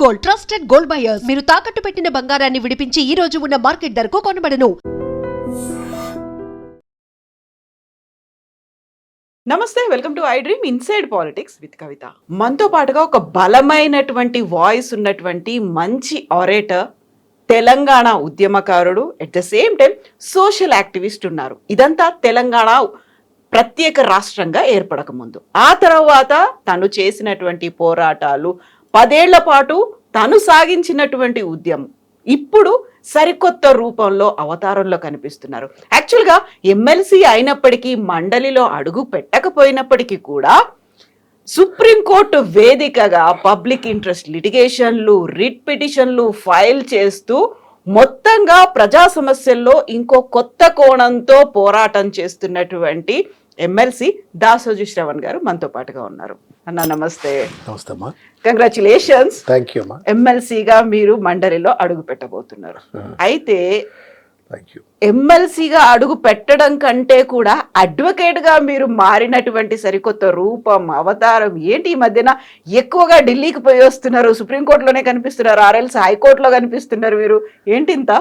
Gold, trusted gold buyers. మీరు తాకట్టు పెట్టిన బంగారాన్ని విడిపించి ఈ రోజు ఉన్న మార్కెట్ ధరకు కొనబడను. నమస్తే, welcome to I dream inside politics with Kavitha. మనతో పాటుగా ఒక బలమైనటువంటి వాయిస్ ఉన్నటువంటి మంచి ఆరేటర్, తెలంగాణ ఉద్యమకారుడు, at the same time social activist ఉన్నారు. ఇదంతా తెలంగాణ ప్రత్యేక రాష్ట్రంగా ఏర్పడక ముందు. ఆ తర్వాత తను చేసినటువంటి పోరాటాలు, 10 ఏళ్ల పాటు తను సాగించినటువంటి ఉద్యమం ఇప్పుడు సరికొత్త రూపంలో అవతారంలో కనిపిస్తున్నారు. యాక్చువల్గా ఎమ్మెల్సీ అయినప్పటికీ, మండలిలో అడుగు పెట్టకపోయినప్పటికీ కూడా సుప్రీంకోర్టు వేదికగా పబ్లిక్ ఇంట్రెస్ట్ లిటిగేషన్లు, రిట్ పిటిషన్లు ఫైల్ చేస్తూ మొత్తంగా ప్రజా సమస్యల్లో ఇంకో కొత్త కోణంతో పోరాటం చేస్తున్నటువంటి ఎమ్మెల్సీ దాసోజు శ్రవణ్ గారు మనతో పాటుగా ఉన్నారు. అన్న నమస్తే. నమస్తే అమ్మా. కంగ్రాచులేషన్స్. థ్యాంక్ యూ అమ్మా. ఎమ్మెల్సీగా మీరు మండలిలో అడుగు పెట్టబోతున్నారు. అయితే థ్యాంక్ యూ. ఎమ్మెల్సీగా అడుగు పెట్టడం కంటే కూడా అడ్వకేట్ గా మీరు మారినటువంటి సరికొత్త రూపం, అవతారం ఏంటి? ఈ మధ్యన ఎక్కువగా ఢిల్లీకి పోయి వస్తున్నారు, సుప్రీంకోర్టులోనే కనిపిస్తున్నారు, ఆర్ఎల్స్ హైకోర్టులో కనిపిస్తున్నారు. మీరు ఏంటి ఇంత?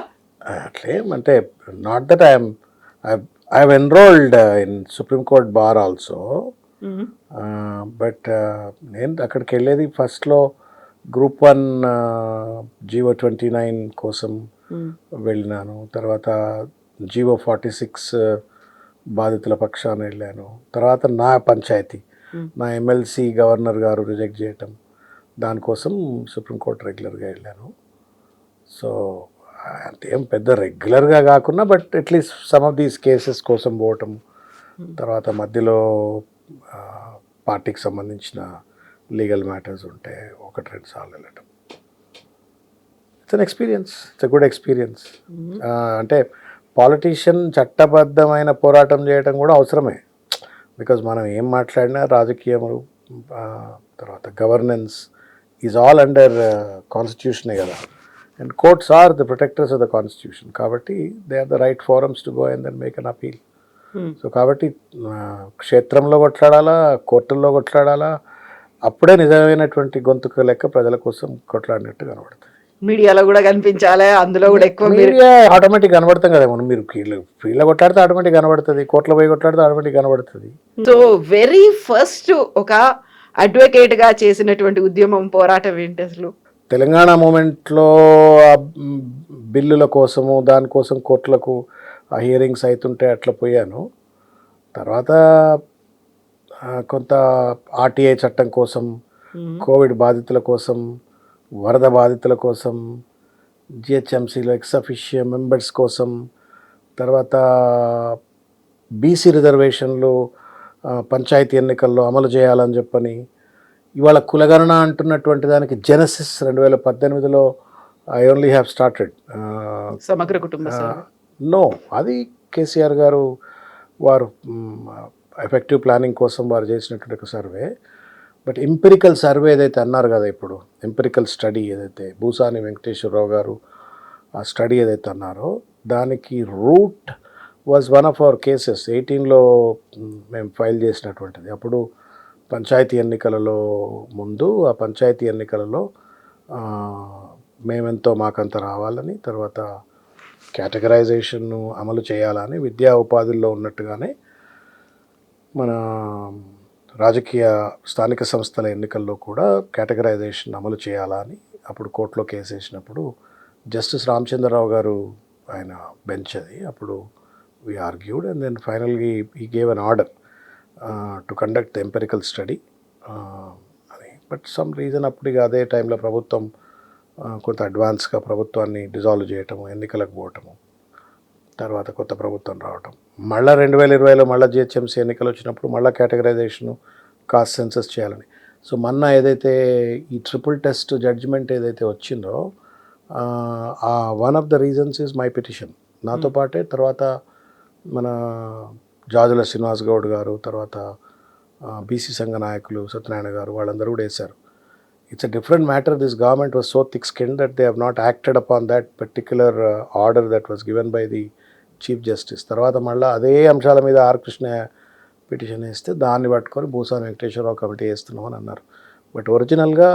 అట్లేమంటే not that I have enrolled in supreme court bar also, but నేను అక్కడికి వెళ్ళేది ఫస్ట్లో గ్రూప్ 1 జీవో 29 కోసం వెళ్ళినాను. తర్వాత జీవో 46 బాధితుల పక్షాన వెళ్ళాను. తర్వాత నా పంచాయతీ, నా ఎమ్మెల్సీ గవర్నర్ గారు రిజెక్ట్ చేయటం, దానికోసం సుప్రీంకోర్టు రెగ్యులర్గా వెళ్ళాను. సో అంతేం పెద్ద రెగ్యులర్గా కాకుండా, but at least some of these cases కోసం పోవటం, తర్వాత మధ్యలో పార్టీకి సంబంధించిన లీగల్ మ్యాటర్స్ ఉంటే 1-2 సార్లు వెళ్ళటం. It's an experience, it's a good experience. అంటే పాలిటీషియన్ చట్టబద్ధమైన పోరాటం చేయడం కూడా అవసరమే. బికాజ్ మనం ఏం మాట్లాడినా రాజకీయములు, తర్వాత గవర్నెన్స్ ఈజ్ ఆల్ అండర్ కాన్స్టిట్యూషనే కదా. And courts are the protectors of the constitution. కాబట్టి they are the right forums to go and then make an appeal. So కాబట్టి క్షేత్రంలో కొట్లాడాలా, కోర్టుల్లో కొట్లాడాలా, అప్పుడే నిజమైనటువంటి గొంతుక లెక్క ప్రజల కోసం కొట్లాడినట్టు కనబడుతుంది. మీడియాలో కూడా కనిపించాలి, అందులో కూడా ఎక్కువ మీడియా ఆటోమేటిక్ కనబడతాం కదా మనం. మీరు ఫీల్డ్లో కొట్లాడితే ఆటోమేటిక్ కనబడుతుంది, కోర్టులో పోయి కొట్లాడితే ఆటోమేటిక్ కనబడుతుంది. సో వెరీ ఫస్ట్ ఒక అడ్వకేట్ గా చేసినటువంటి ఉద్యమం, పోరాటం ఏంటి అసలు? తెలంగాణ మూమెంట్లో బిల్లుల కోసము, దానికోసం కోర్టులకు ఆ హియరింగ్స్ అవుతుంటే అట్లా పోయాను. తర్వాత కొంత ఆర్టీఐ చట్టం కోసం, కోవిడ్ బాధితుల కోసం, వరద బాధితుల కోసం, జిహెచ్ఎంసీలో ఎక్స్ అఫిషియో మెంబర్స్ కోసం, తర్వాత బీసీ రిజర్వేషన్లు పంచాయతీ ఎన్నికల్లో అమలు చేయాలని చెప్పని, ఇవాళ కులగణన అంటున్నటువంటి దానికి జెనసిస్ 2018లో ఐ ఓన్లీ హ్యావ్ స్టార్టెడ్. సమగ్ర కుటుంబ నో, అది కేసీఆర్ గారు వారు ఎఫెక్టివ్ ప్లానింగ్ కోసం వారు చేసినటువంటి ఒక సర్వే. బట్ ఎంపిరికల్ సర్వే ఏదైతే అన్నారు కదా, ఇప్పుడు ఎంపిరికల్ స్టడీ ఏదైతే భూసాని వెంకటేశ్వరరావు గారు ఆ స్టడీ ఏదైతే అన్నారో, దానికి root was one of our cases 18లో మేము ఫైల్ చేసినటువంటిది. అప్పుడు పంచాయతీ ఎన్నికలలో ముందు, ఆ పంచాయతీ ఎన్నికలలో మేమెంతో మాకంత రావాలని, తర్వాత కేటగరైజేషన్ను అమలు చేయాలని, విద్యా ఉపాధుల్లో ఉన్నట్టుగానే మన రాజకీయ స్థానిక సంస్థల ఎన్నికల్లో కూడా కేటగరైజేషన్ అమలు చేయాలని అప్పుడు కోర్టులో కేసు వేసినప్పుడు జస్టిస్ రామచంద్రరావు గారు ఆయన బెంచ్ అది. అప్పుడు వీ ఆర్గ్యూడ్ అండ్ దెన్ ఫైనల్గా ఈ gave an order to conduct the empirical study అని. బట్ సమ్ రీజన్ అప్పుడు అదే టైంలో ప్రభుత్వం కొంత అడ్వాన్స్గా ప్రభుత్వాన్ని డిజాల్వ్ చేయటము, ఎన్నికలకు పోవటము, తర్వాత కొత్త ప్రభుత్వం రావటం, మళ్ళీ 2020లో మళ్ళీ జిహెచ్ఎంసీ ఎన్నికలు వచ్చినప్పుడు మళ్ళీ కేటగరైజేషను, కాస్ట్ సెన్సస్ చేయాలని. సో మొన్న ఏదైతే ఈ ట్రిపుల్ టెస్ట్ జడ్జిమెంట్ ఏదైతే వచ్చిందో, one of the reasons is my petition. నాతో పాటే తర్వాత మన జాజుల శ్రీనివాస్ గౌడ్ గారు, తర్వాత బీసీ సంఘ నాయకులు సత్యనారాయణ గారు, వాళ్ళందరూ కూడా వేశారు. It's a different matter. This government was so thick-skinned that they have not acted upon that particular order that was given by the Chief Justice. తర్వాత మళ్ళీ అదే అంశాల మీద ఆర్ కృష్ణ పిటిషన్ వేస్తే దాన్ని పట్టుకొని భూసాని వెంకటేశ్వరరావు కమిటీ వేస్తున్నాం అని అన్నారు. బట్ ఒరిజినల్గా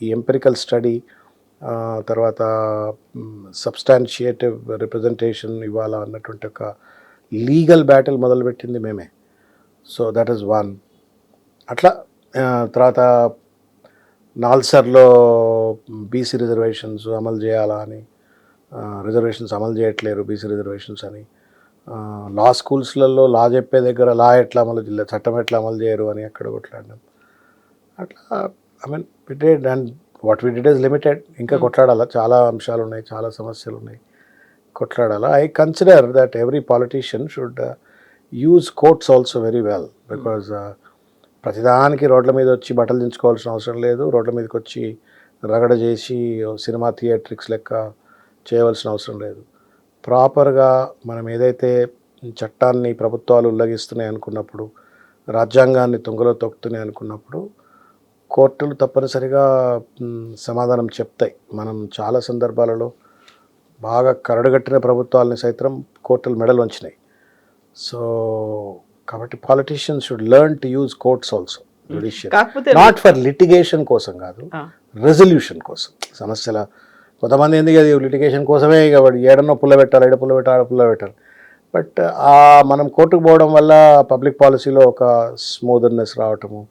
ఈ ఎంపెరికల్ స్టడీ తర్వాత సబ్స్టాన్షియేటివ్ రిప్రజెంటేషన్ ఇవ్వాలా అన్నటువంటి ఒక లీగల్ బ్యాటిల్ మొదలుపెట్టింది మేమే. So that is one. అట్లా తర్వాత నాల్సర్లో బీసీ రిజర్వేషన్స్ అమలు చేయాలా అని, రిజర్వేషన్స్ అమలు చేయట్లేరు బీసీ రిజర్వేషన్స్ అని, లా స్కూల్స్లలో లా చెప్పే దగ్గర లా ఎట్లా అమలు చేయలేదు, చట్టం ఎట్లా అమలు చేయరు అని అక్కడ కొట్లాడడం. అట్లా I mean we did, and what we did is limited. ఇంకా కొట్లాడాలా, చాలా అంశాలు ఉన్నాయి, చాలా సమస్యలు ఉన్నాయి, కొట్లాడాలా. I consider that every politician should use courts also very well, because ప్రతిదానికి రోడ్ల మీద వచ్చి బట్టలు దించుకోవాల్సిన అవసరం లేదు, రోడ్ల మీదకి వచ్చి రగడ చేసి సినిమా థియేట్రిక్స్ లెక్క చేయవలసిన అవసరం లేదు. ప్రాపర్గా మనం ఏదైతే చట్టాన్ని ప్రభుత్వాలు ఉల్లంఘిస్తున్నాయి అనుకున్నప్పుడు, రాజ్యాంగాన్ని తుంగలో తొక్కుతున్నాయి అనుకున్నప్పుడు కోర్టులు తప్పనిసరిగా సమాధానం చెప్తాయి. మనం చాలా సందర్భాలలో బాగా కరడుగట్టిన ప్రభుత్వాలని సైతం కోర్టులు మెడలు వంచినాయి. సో కాబట్టి politicians should learn to use courts also, judicial, not for litigation కోసం కాదు, రెజల్యూషన్ కోసం. సమస్యల కొంతమంది ఎందుకు అది లిటిగేషన్ కోసమే, ఇక వాడు ఏడన్నో పుల్ల పెట్టాలి, ఏడ పుల్ల పెట్టాలి, ఆడ పుల్ల పెట్టాలి. బట్ మనం కోర్టుకు పోవడం వల్ల పబ్లిక్ పాలసీలో ఒక స్మూదర్నెస్ రావటము,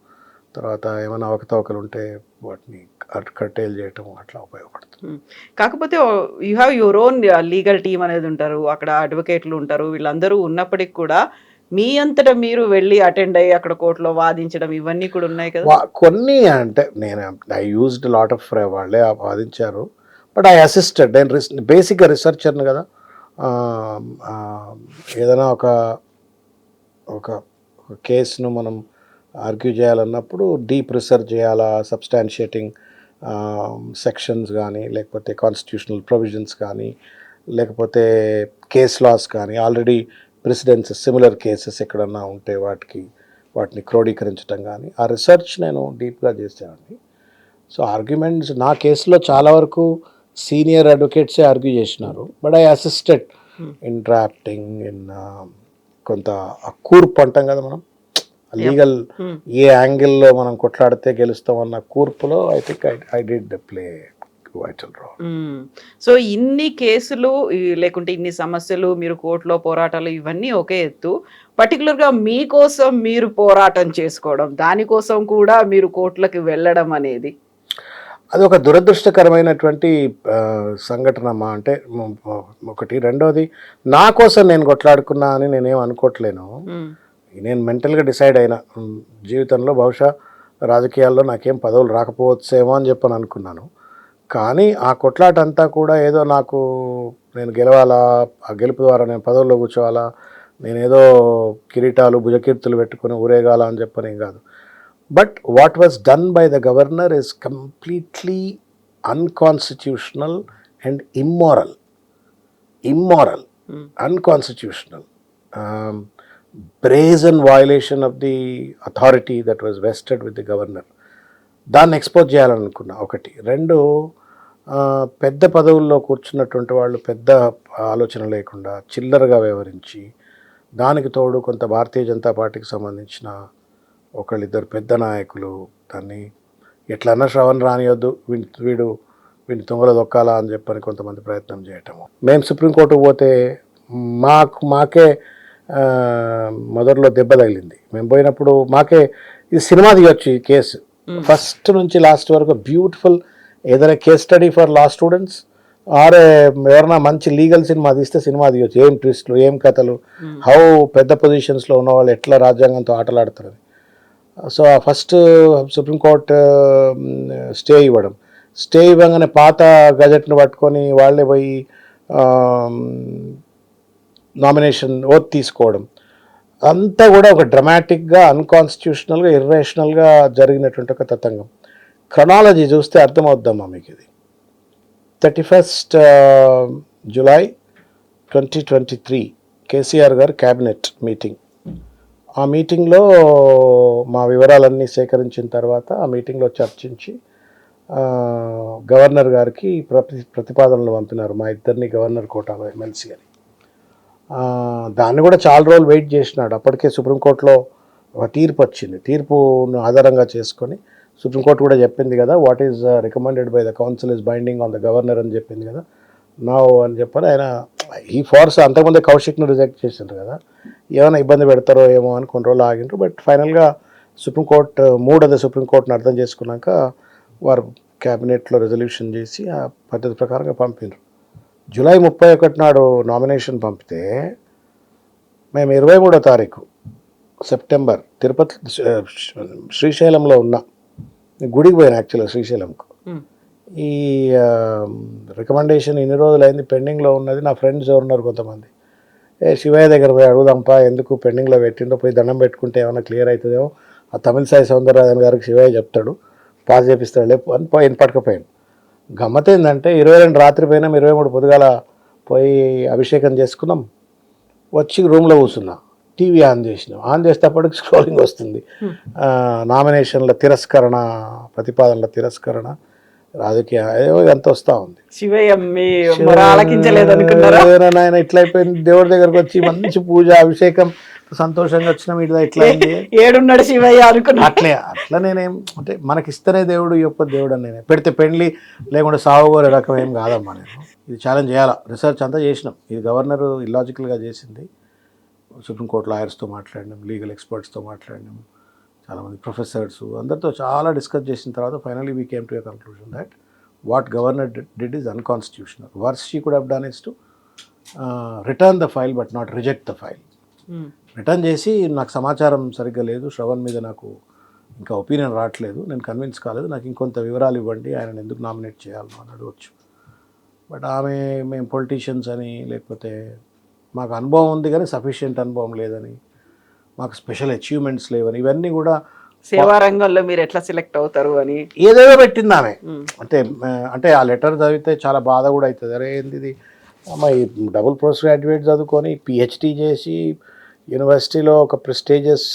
తర్వాత ఏమైనా అవకతవకలు ఉంటే వాటిని కట్టేలు చేయటము అట్లా ఉపయోగపడుతుంది. కాకపోతే you have your own legal team అనేది ఉంటారు, అక్కడ అడ్వకేట్లు ఉంటారు, వీళ్ళందరూ ఉన్నప్పటికి కూడా మీ అంతటా మీరు వెళ్ళి అటెండ్ అయ్యి అక్కడ కోర్టులో వాదించడం ఇవన్నీ కూడా ఉన్నాయి కదా. కొన్ని అంటే నేను ఐ యూజ్డ్ లాట్ ఆఫ్ వాళ్ళే వాదించారు, బట్ ఐ అసిస్టెడ్. నేను బేసిక్గా రీసెర్చర్ని కదా. ఏదైనా ఒక కేసును మనం ఆర్గ్యూ చేయాలన్నప్పుడు డీప్ రీసెర్చ్ చేయాలా, సబ్స్టాన్షియేటింగ్ సెక్షన్స్ కానీ, లేకపోతే కాన్స్టిట్యూషనల్ ప్రొవిజన్స్ కానీ, లేకపోతే కేస్ లాస్ కానీ, ఆల్రెడీ ప్రెసిడెన్స్ సిమిలర్ కేసెస్ ఎక్కడన్నా ఉంటే వాటిని క్రోడీకరించడం కానీ, ఆ రీసెర్చ్ నేను డీప్గా చేశానండి. సో ఆర్గ్యుమెంట్స్ నా కేసులో చాలా వరకు సీనియర్ అడ్వకేట్సే ఆర్గ్యూ చేసినారు, but I assisted in drafting, in కొంత కూర్పు అంటాం కదా మనం, లీగల్ ఏ యాంగిల్లో మనం కొట్లాడితే గెలుస్తామన్న కూర్పులో I think I did play vital role. So ఇన్ని కేసులు లేకుంటే ఇన్ని సమస్యలు, మీరు కోర్టులో పోరాటాలు ఇవన్నీ ఒకే ఎత్తు, పర్టికులర్గా మీకోసం మీరు పోరాటం చేసుకోవడం, దానికోసం కూడా మీరు కోర్టులకు వెళ్ళడం అనేది అది ఒక దురదృష్టకరమైనటువంటి సంఘటన అమ్మా. అంటే ఒకటి, రెండోది నా కోసం నేను కొట్లాడుకున్నా అని నేనేం అనుకోవట్లేను. నేను మెంటల్గా డిసైడ్ అయినా జీవితంలో బహుశా రాజకీయాల్లో నాకేం పదవులు రాకపోవచ్చేమో అని చెప్పని అనుకున్నాను. కానీ ఆ కొట్లాట అంతా కూడా ఏదో నేను గెలవాలా, ఆ గెలుపు ద్వారా నేను పదవుల్లో కూర్చోవాలా, నేనేదో కిరీటాలు భుజకీర్తులు పెట్టుకుని ఊరేగాల అని చెప్పని కాదు. But what was done by the governor is completely unconstitutional and immoral, unconstitutional, brazen violation of the authority that was vested with the governor. దాన్ని ఎక్స్పోజ్ చేయాలనుకున్నా ఒకటి. రెండు, పెద్ద పదవుల్లో కూర్చున్నటువంటి వాళ్ళు పెద్ద ఆలోచన లేకుండా చిల్లరగా వ్యవహరించి, దానికి తోడు కొంత భారతీయ జనతా పార్టీకి సంబంధించిన ఒకళ్ళిద్దరు పెద్ద నాయకులు దాన్ని ఎట్లన్నా శ్రవణ్ రానియొద్దు, వీడిని తుంగలో దొక్కాలా అని చెప్పని కొంతమంది ప్రయత్నం చేయటము. మేము సుప్రీంకోర్టుకు పోతే మాకే మొదట్లో దెబ్బ తగిలింది. మేము పోయినప్పుడు మాకే ఇది సినిమా తీయొచ్చు ఈ కేసు, ఫస్ట్ నుంచి లాస్ట్ వరకు బ్యూటిఫుల్, ఏదైనా case study for law students, or ఎవరైనా మంచి లీగల్ సినిమా తీస్తే సినిమా తీయొచ్చు. ఏం ట్విస్ట్లు, ఏం కథలు, హౌ పెద్ద పొజిషన్స్లో ఉన్న వాళ్ళు ఎట్లా రాజ్యాంగంతో ఆటలాడతారని. సో ఆ ఫస్ట్ సుప్రీంకోర్టు స్టే ఇవ్వగానే పాత గజెట్ను పట్టుకొని వాళ్ళే పోయి నామినేషన్ ఓత్ తీసుకోవడం అంతా కూడా ఒక డ్రమాటిక్గా, అన్కాన్స్టిట్యూషనల్గా, ఇర్రేషనల్గా జరిగినటువంటి ఒక తతంగం. క్రొనాలజీ చూస్తే అర్థమవుద్దమ్మా మీకు. ఇది 31st July 2023 కేసీఆర్ గారు క్యాబినెట్ మీటింగ్. ఆ మీటింగ్లో మా వివరాలన్నీ సేకరించిన తర్వాత ఆ మీటింగ్లో చర్చించి గవర్నర్ గారికి ప్రతిపాదనలు పంపినారు, మా ఇద్దరిని గవర్నర్ కోటాలో ఎమ్మెల్సీ అని. దాన్ని కూడా చాలా రోజులు వెయిట్ చేసినాడు. అప్పటికే సుప్రీంకోర్టులో ఒక తీర్పు వచ్చింది. తీర్పును ఆధారంగా చేసుకొని సుప్రీంకోర్టు కూడా చెప్పింది కదా, what is recommended by the council is binding on the governor అని చెప్పింది కదా, నో అని చెప్పారు. ఆయన ఈ ఫోర్స్ అంతకుముందే కౌశిక్ను రిజెక్ట్ చేసిండ్రు కదా, ఏమైనా ఇబ్బంది పెడతారో ఏమో అని కొన్ని రోజులు ఆగిండ్రు. బట్ ఫైనల్గా సుప్రీంకోర్టు అదే సుప్రీంకోర్టును అర్థం చేసుకున్నాక వారు క్యాబినెట్లో రెజల్యూషన్ చేసి ఆ పద్ధతి ప్రకారంగా పంపిండ్రు. జూలై 31 నాడు నామినేషన్ పంపితే మేము 23వ తారీఖు సెప్టెంబర్ తిరుపతి శ్రీశైలంలో ఉన్న గుడికి పోయాను యాక్చువల్గా శ్రీశైలంకు. ఈ రికమెండేషన్ ఇన్ని రోజులైంది పెండింగ్లో ఉన్నది. నా ఫ్రెండ్స్ ఎవరున్నారు కొంతమంది, శివయ్య దగ్గర పోయి అడుగుదాంపా ఎందుకు పెండింగ్లో పెట్టిండో, పోయి దండం పెట్టుకుంటే ఏమైనా క్లియర్ అవుతుందేమో, ఆ తమిళ సాయి సౌందరరాజన్ గారికి శివయ్య చెప్తాడు, పాస్ చేపిస్తాడు లేపు అని పోయి పట్టుకుపోయాను. గమ్మత్ ఏంటంటే 22 రాత్రి పోయినాం, 23 పొద్దుగాల పోయి అభిషేకం చేసుకున్నాం. వచ్చి రూమ్లో కూర్చున్నా, టీవీ ఆన్ చేసినాం. ఆన్ చేసేటప్పటికి స్క్రోలింగ్ వస్తుంది, నామినేషన్ల తిరస్కరణ, ప్రతిపాదనల తిరస్కరణ, రాజకీయ ఎంత వస్తూ ఉంది. శివయ్య ఆలకించలేదనుకున్నారా? ఆయన ఇట్లా అయిపోయింది. దేవుడి దగ్గరకు వచ్చి మంచి పూజ అభిషేకం సంతోషంగా వచ్చినాం, ఇట్లా ఇట్లా ఏడున్నాడు శివయ్య అనుకున్నా. అట్లా నేనేం అంటే మనకి ఇస్తేనే దేవుడు ఇవ్వకపోతే దేవుడు అని నేనే పెడితే పెండ్లి లేకుండా సాగుకోరే రకం ఏం కాదమ్మా. నేను ఇది ఛాలెంజ్ చేయాలా, రీసెర్చ్ అంతా చేసినాం. ఇది గవర్నర్ ఇల్లాజికల్గా చేసింది. సుప్రీంకోర్టు లాయర్స్తో మాట్లాడినాం, లీగల్ ఎక్స్పర్ట్స్తో మాట్లాడినాం, చాలామంది ప్రొఫెసర్స్ అందరితో చాలా డిస్కస్ చేసిన తర్వాత finally we came to a conclusion that what governor did is unconstitutional. Worse she could have done is to return the file but not reject the file. Return చేసి నాకు సమాచారం సరిగ్గా లేదు, శ్రవణ్ మీద నాకు ఇంకా ఒపీనియన్ రావట్లేదు, నేను కన్విన్స్ కాలేదు, నాకు ఇంకొంత వివరాలు ఇవ్వండి, ఆయన ఎందుకు నామినేట్ చేయాలో అని అడగవచ్చు. బట్ ఆమె మేము పొలిటీషియన్స్ అని, లేకపోతే మాకు అనుభవం ఉంది కానీ సఫిషియెంట్ అనుభవం లేదని, మాకు స్పెషల్ అచీవ్మెంట్స్ లేవని, ఇవన్నీ కూడా సేవా రంగంలో మీరు ఎట్లా సెలెక్ట్ అవుతారు అని ఏదేదో పెట్టింది ఆమె. అంటే ఆ లెటర్ చదివితే చాలా బాధ కూడా అవుతుంది. అరే ఏంది ఇది అమ్మ, ఈ డబుల్ పోస్ట్ గ్రాడ్యుయేట్ చదువుకొని పిహెచ్డి చేసి యూనివర్సిటీలో ఒక ప్రెస్టీజియస్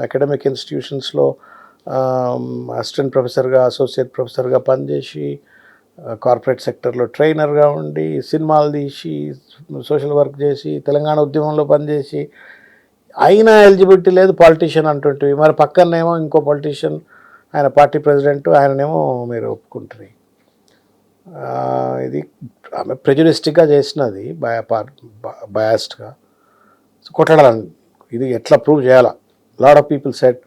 అకాడమిక్ ఇన్స్టిట్యూషన్స్లో అసిస్టెంట్ ప్రొఫెసర్గా, అసోసియేట్ ప్రొఫెసర్గా పనిచేసి, కార్పొరేట్ సెక్టర్లో ట్రైనర్గా ఉండి, సినిమాలు తీసి, సోషల్ వర్క్ చేసి, తెలంగాణ ఉద్యమంలో పనిచేసి, అయినా ఎలిజిబిలిటీ లేదు, పాలిటీషియన్ అంటుంటివి. మరి పక్కనేమో ఇంకో పొలిటీషియన్, ఆయన పార్టీ ప్రెసిడెంట్, ఆయననేమో మీరు ఒప్పుకుంటారు. ఇది ఆమె ప్రెజుడిస్టిక్గా చేసినది, బయాస్డ్గా కొట్లాడాలని. ఇది ఎట్లా ప్రూవ్ చేయాలా? Lot of people said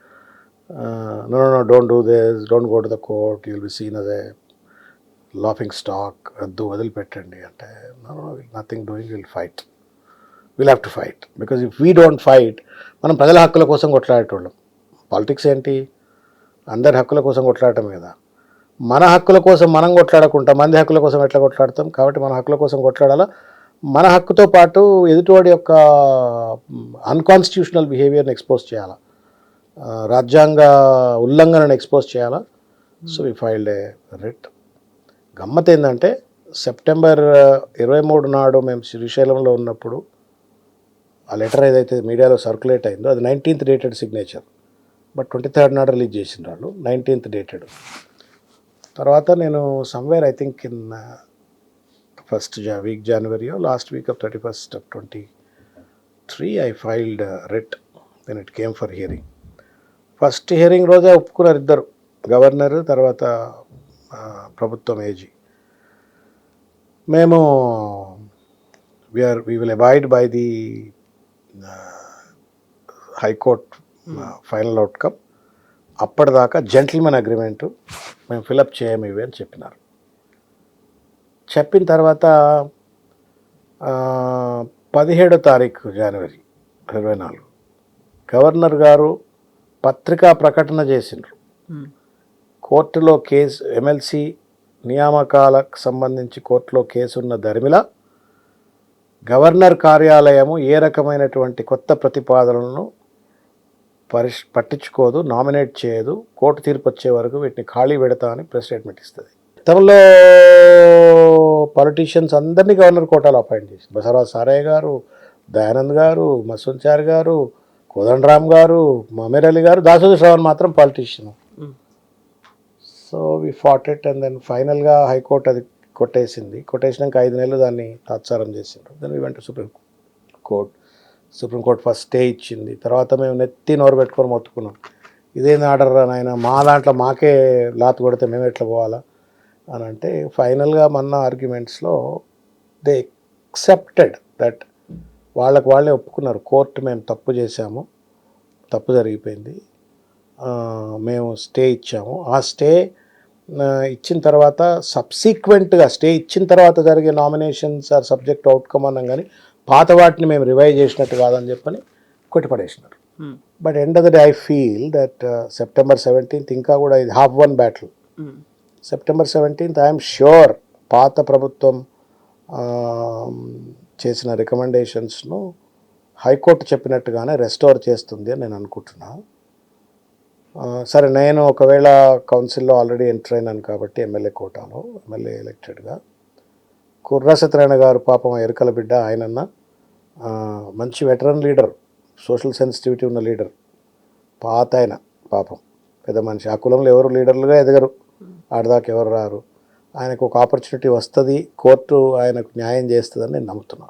no don't do this, don't go to the court, you will be seen as a laughing stock, వద్దు వదిలిపెట్టండి అంటే, nothing doing, will fight, will have to fight. Because if we don't fight, మనం ప్రజల హక్కుల కోసం కొట్లాడేటోళ్ళం. Politics ఏంటి, అందరి హక్కుల కోసం కొట్లాడటం కదా. మన హక్కుల కోసం మనం కొట్లాడకుండా మంది హక్కుల కోసం ఎట్లా కొట్లాడతాం? కాబట్టి మన హక్కుల కోసం కొట్లాడాలా. మన హక్కుతో పాటు ఎదుటివాడి యొక్క అన్కాన్స్టిట్యూషనల్ బిహేవియర్ని ఎక్స్పోజ్ చేయాలా, రాజ్యాంగ ఉల్లంఘనను ఎక్స్పోజ్ చేయాలా. So we filed a writ. గమ్మత్ ఏంటంటే సెప్టెంబర్ 23 నాడు మేము శ్రీశైలంలో ఉన్నప్పుడు ఆ లెటర్ ఏదైతే మీడియాలో సర్క్యులేట్ అయిందో అది 19th dated signature. But 23rd నాడు రిలీజ్ చేసిన వాళ్ళు 19th డేటెడ్. తర్వాత నేను somewhere I think in first week January, last week of 31st of 23 I filed writ. Then it came for hearing. First hearing రోజే ఒప్పుకున్నారు ఇద్దరు, గవర్నర్ తర్వాత ప్రభుత్వం ఏజీ. మేము we will abide by the high court final outcome. అప్పటిదాకా gentlemen agreement మేము fill up చేయము ఇవి అని చెప్పినారు. చెప్పిన తర్వాత 17వ తారీఖు జనవరి 24 గవర్నర్ గారు పత్రికా ప్రకటన చేసిండ్రు. కోర్టులో కేసు, ఎమ్మెల్సీ నియామకాలకు సంబంధించి కోర్టులో కేసు ఉన్న ధర్మిల గవర్నర్ కార్యాలయము ఏ రకమైనటువంటి కొత్త ప్రతిపాదనలను పట్టించుకోదు, నామినేట్ చేయదు, కోర్టు తీర్పు వచ్చే వరకు వీటిని ఖాళీ పెడతా అని ప్రెస్ స్టేట్మెంట్ ఇస్తుంది. గతంలో పొలిటీషియన్స్ అందరినీ గవర్నర్ కోటాలో అపాయింట్ చేసింది. బసవరాజ్ సారయ్య గారు, దయానంద్ గారు, మసూన్చార్ గారు, కోదండరామ్ గారు, మమీర్ అలీ గారు, దాసోజు శ్రవణ్ మాత్రం politician. So we fought it and then ఫైనల్గా హైకోర్టు అది కొట్టేసింది. కొట్టేసినాక 5 నెలలు దాన్ని తాత్సారం చేసిండ్రు. Then we went to supreme court. Supreme court first stay ఇచ్చింది. తర్వాత మేము నెత్తి నోరు పెట్టుకొని మొత్తుకున్నాం, ఇదేం ఆర్డర్ నాయన, మా దాంట్లో మాకే లాత్ కొడితే మేము ఎట్లా పోవాలా అని అంటే ఫైనల్గా మొన్న ఆర్గ్యుమెంట్స్లో దే ఎక్సెప్టెడ్ దట్ వాళ్ళే ఒప్పుకున్నారు. కోర్టు మేము తప్పు చేశాము, తప్పు జరిగిపోయింది, మేము స్టే ఇచ్చాము. ఆ స్టే ఇచ్చిన తర్వాత సబ్సీక్వెంట్గా స్టే ఇచ్చిన తర్వాత జరిగే నామినేషన్స్ ఆర్ సబ్జెక్ట్ అవుట్కమ్ అన్నాం, కానీ పాత వాటిని మేము రివైవ్ చేసినట్టు కాదని చెప్పని కొట్టిపడేసినారు. But end of the day I feel that September 17th ఇంకా కూడా ఇది half one battle. September 17th I'm sure పాత ప్రభుత్వం చేసిన రికమెండేషన్స్ను హైకోర్టు చెప్పినట్టుగానే రెస్టోర్ చేస్తుంది అని నేను అనుకుంటున్నా. సరే, నేను ఒకవేళ కౌన్సిల్లో ఆల్రెడీ ఎంటర్ అయినాను కాబట్టి ఎమ్మెల్యే కోటాలో, ఎమ్మెల్యే ఎలక్టెడ్గా, కుర్రా సత్యనారాయణ గారు పాపం ఎరుకల బిడ్డ, ఆయనన్న మంచి వెటరన్ లీడర్, సోషల్ సెన్సిటివిటీ ఉన్న లీడర్, పాత ఆయన పాపం పెద్ద మనిషి. ఆ కులంలో ఎవరు లీడర్లుగా ఎదగరు, ఆడదాకా ఎవరు రారు. ఆయనకు ఒక ఆపర్చునిటీ వస్తుంది, కోర్టు ఆయనకు న్యాయం చేస్తుందని నేను నమ్ముతున్నాను.